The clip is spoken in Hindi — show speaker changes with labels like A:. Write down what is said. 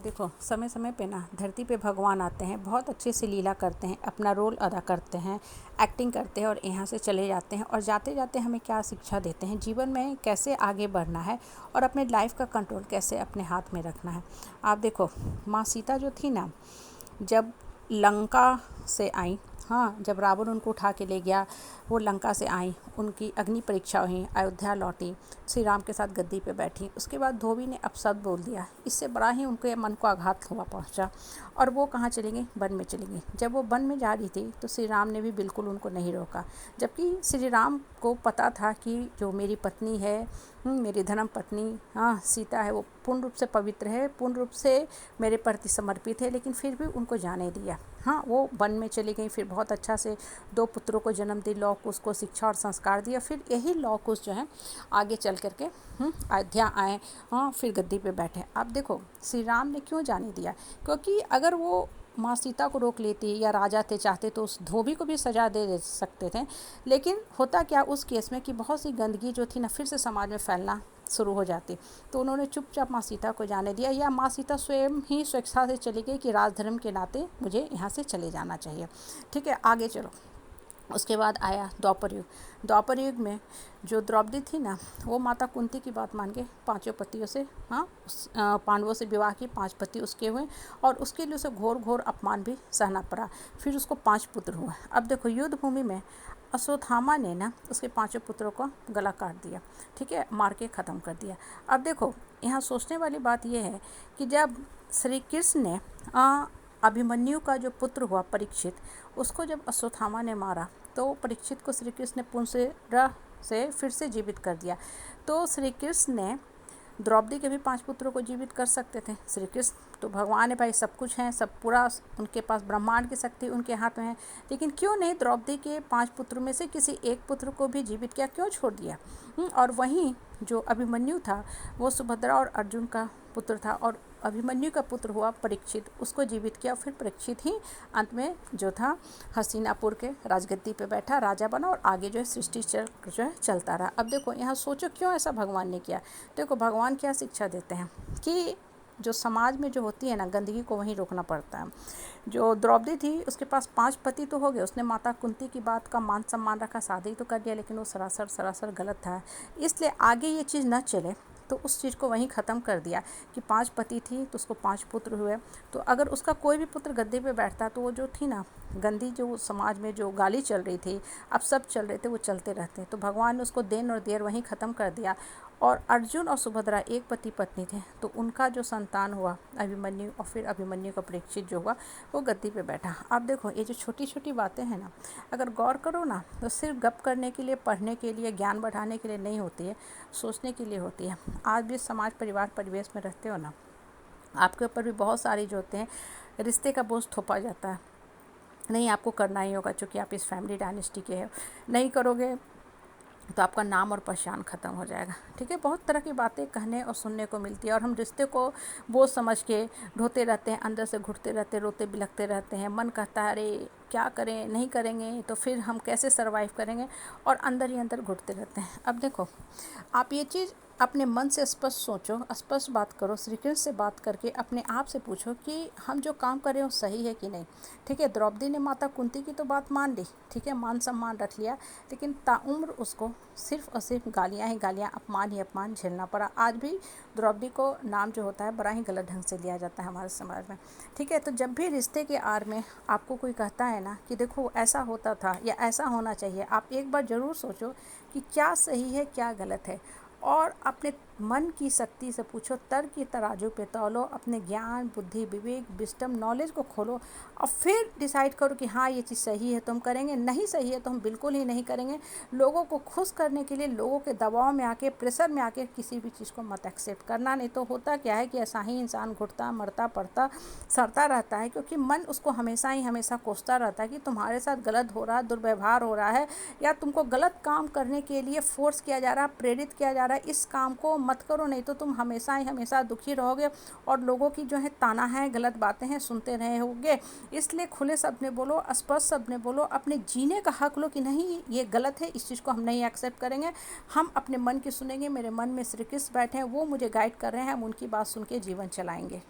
A: देखो, समय समय पे ना धरती पे भगवान आते हैं, बहुत अच्छे से लीला करते हैं, अपना रोल अदा करते हैं, एक्टिंग करते हैं और यहाँ से चले जाते हैं। और जाते जाते हमें क्या शिक्षा देते हैं, जीवन में कैसे आगे बढ़ना है और अपने लाइफ का कंट्रोल कैसे अपने हाथ में रखना है। आप देखो, माँ सीता जो थी ना, जब लंका से आई, हाँ, जब रावण उनको उठा के ले गया, वो लंका से आई, उनकी अग्नि परीक्षा हुई, अयोध्या लौटी, श्री राम के साथ गद्दी पे बैठी। उसके बाद धोबी ने अपशब्द बोल दिया, इससे बड़ा ही उनके मन को आघात हुआ पहुंचा और वो कहाँ चली गई, वन में चली गई। जब वो वन में जा रही थी तो श्री राम ने भी बिल्कुल उनको नहीं रोका, जबकि श्री राम को पता था कि जो मेरी पत्नी है, मेरी धर्म पत्नी, हाँ, सीता है, वो पूर्ण रूप से पवित्र है, पूर्ण रूप से मेरे प्रति समर्पित है, लेकिन फिर भी उनको जाने दिया। हाँ, वो वन में चली गई, फिर बहुत अच्छा से 2 पुत्रों को जन्म दी, लौ कुश को शिक्षा और संस्कार दिया। फिर यही लौ कुश जो है आगे चल करके अयोध्या आए, हाँ, फिर गद्दी पे बैठे। अब देखो, श्री राम ने क्यों जाने दिया, क्योंकि अगर वो माँ सीता को रोक लेती या राजा थे चाहते तो उस धोबी को भी सजा दे सकते थे। लेकिन होता क्या उस केस में कि बहुत सी गंदगी जो थी ना फिर से समाज में फैलना शुरू हो जाती, तो उन्होंने चुपचाप माँ सीता को जाने दिया, या माँ सीता स्वयं ही स्वेच्छा से चली गई कि राजधर्म के नाते मुझे यहाँ से चले जाना चाहिए। ठीक है, आगे चलो। उसके बाद आया द्वापर युग। द्वापर युग में जो द्रौपदी थी ना, वो माता कुंती की बात मान के 5 पतियों से, हाँ, पांडवों से विवाह की, 5 पति उसके हुए और उसके लिए उसे घोर घोर अपमान भी सहना पड़ा। फिर उसको 5 पुत्र हुए। अब देखो, युद्ध भूमि में अश्वत्थामा ने ना उसके 5 पुत्रों का गला काट दिया, ठीक है, मार के ख़त्म कर दिया। अब देखो, यहाँ सोचने वाली बात यह है कि जब श्री कृष्ण ने अभिमन्यु का जो पुत्र हुआ परीक्षित, उसको जब अश्वत्थामा ने मारा तो परीक्षित को श्री कृष्ण ने पुनः से फिर से जीवित कर दिया। तो श्री कृष्ण ने द्रौपदी के भी 5 पुत्रों को जीवित कर सकते थे। श्री कृष्ण तो भगवान है भाई, सब कुछ हैं, सब पूरा उनके पास ब्रह्मांड की शक्ति उनके हाथ में है, लेकिन क्यों नहीं द्रौपदी के 5 पुत्रों में से किसी एक पुत्र को भी जीवित किया, क्यों छोड़ दिया। और वहीं जो अभिमन्यु था वो सुभद्रा और अर्जुन का पुत्र था और अभिमन्यु का पुत्र हुआ परीक्षित, उसको जीवित किया। फिर परीक्षित ही अंत में जो था हस्तिनापुर के राजगद्दी पे बैठा, राजा बना और आगे जो है सृष्टि चक्र जो है चलता रहा। अब देखो, यहाँ सोचो क्यों ऐसा भगवान ने किया। देखो, भगवान क्या शिक्षा देते हैं कि जो समाज में जो होती है ना गंदगी को वहीं रोकना पड़ता है। जो द्रौपदी थी उसके पास 5 पति तो हो गए, उसने माता कुंती की बात का मान सम्मान रखा, शादी तो कर दिया, लेकिन वो सरासर गलत था। इसलिए आगे ये चीज़ न चले तो उस चीज़ को वहीं ख़त्म कर दिया कि 5 पति थी तो उसको 5 पुत्र हुए। तो अगर उसका कोई भी पुत्र गद्दे पे बैठता तो वो जो थी ना गंदी, जो समाज में जो गाली चल रही थी, अब सब चल रहे थे, वो चलते रहते। तो भगवान ने उसको देन और देर वहीं ख़त्म कर दिया। और अर्जुन और सुभद्रा एक पति पत्नी थे, तो उनका जो संतान हुआ अभिमन्यु, और फिर अभिमन्यु का परीक्षित जो हुआ वो गद्दी पे बैठा। अब देखो, ये जो छोटी छोटी बातें हैं ना, अगर गौर करो ना तो सिर्फ गप करने के लिए, पढ़ने के लिए, ज्ञान बढ़ाने के लिए नहीं होती है, सोचने के लिए होती है। आज भी समाज परिवार परिवेश में रहते हो ना, आपके ऊपर भी बहुत सारी जो होते हैं रिश्ते का बोझ थोपा जाता है, नहीं आपको करना ही होगा चूँकि आप इस फैमिली डायनेस्टी के हो, नहीं करोगे तो आपका नाम और पहचान ख़त्म हो जाएगा। ठीक है, बहुत तरह की बातें कहने और सुनने को मिलती है और हम रिश्ते को बोझ समझ के ढोते रहते हैं, अंदर से घुटते रहते, रोते बिलखते रहते हैं। मन कहता है अरे क्या करें, नहीं करेंगे तो फिर हम कैसे सरवाइव करेंगे, और अंदर ही अंदर घुटते रहते हैं। अब देखो, आप ये चीज़ अपने मन से स्पष्ट सोचो, स्पष्ट बात करो, श्री कृष्ण से बात करके अपने आप से पूछो कि हम जो काम कर रहे हो सही है कि नहीं। ठीक है, द्रौपदी ने माता कुंती की तो बात मान ली, ठीक है, मान सम्मान रख लिया, लेकिन ताउम्र उसको सिर्फ और सिर्फ गालियाँ ही गालियाँ, अपमान ही अपमान झेलना पड़ा। आज भी द्रौपदी को नाम जो होता है बड़ा ही गलत ढंग से लिया जाता है हमारे समाज में। ठीक है, तो जब भी रिश्ते के आड़ में आपको कोई कहता है ना कि देखो ऐसा होता था या ऐसा होना चाहिए, आप एक बार ज़रूर सोचो कि क्या सही है क्या गलत है, और अपने मन की शक्ति से पूछो, तर्क की तराजू पे तौलो, अपने ज्ञान, बुद्धि, विवेक, विस्डम, नॉलेज को खोलो और फिर डिसाइड करो कि हाँ ये चीज़ सही है तो हम करेंगे, नहीं सही है तो हम बिल्कुल ही नहीं करेंगे। लोगों को खुश करने के लिए लोगों के दबाव में आके, प्रेशर में आके किसी भी चीज़ को मत एक्सेप्ट करना, नहीं तो होता क्या है कि ऐसा ही इंसान घुटता, मरता, पड़ता, सड़ता रहता है, क्योंकि मन उसको हमेशा कोसता रहता है कि तुम्हारे साथ गलत हो रहा है, दुर्व्यवहार हो रहा है, या तुमको गलत काम करने के लिए फोर्स किया जा रहा है, प्रेरित किया जा रहा है, इस काम को मत करो, नहीं तो तुम हमेशा दुखी रहोगे और लोगों की जो है ताना है, गलत बातें हैं, सुनते रहे होगे। इसलिए खुले शब्द में बोलो, स्पष्ट शब्द में बोलो, अपने जीने का हक लो कि नहीं ये गलत है, इस चीज़ को हम नहीं एक्सेप्ट करेंगे, हम अपने मन की सुनेंगे। मेरे मन में श्री कृष्ण बैठे हैं, वो मुझे गाइड कर रहे हैं, हम उनकी बात सुन के जीवन चलाएंगे।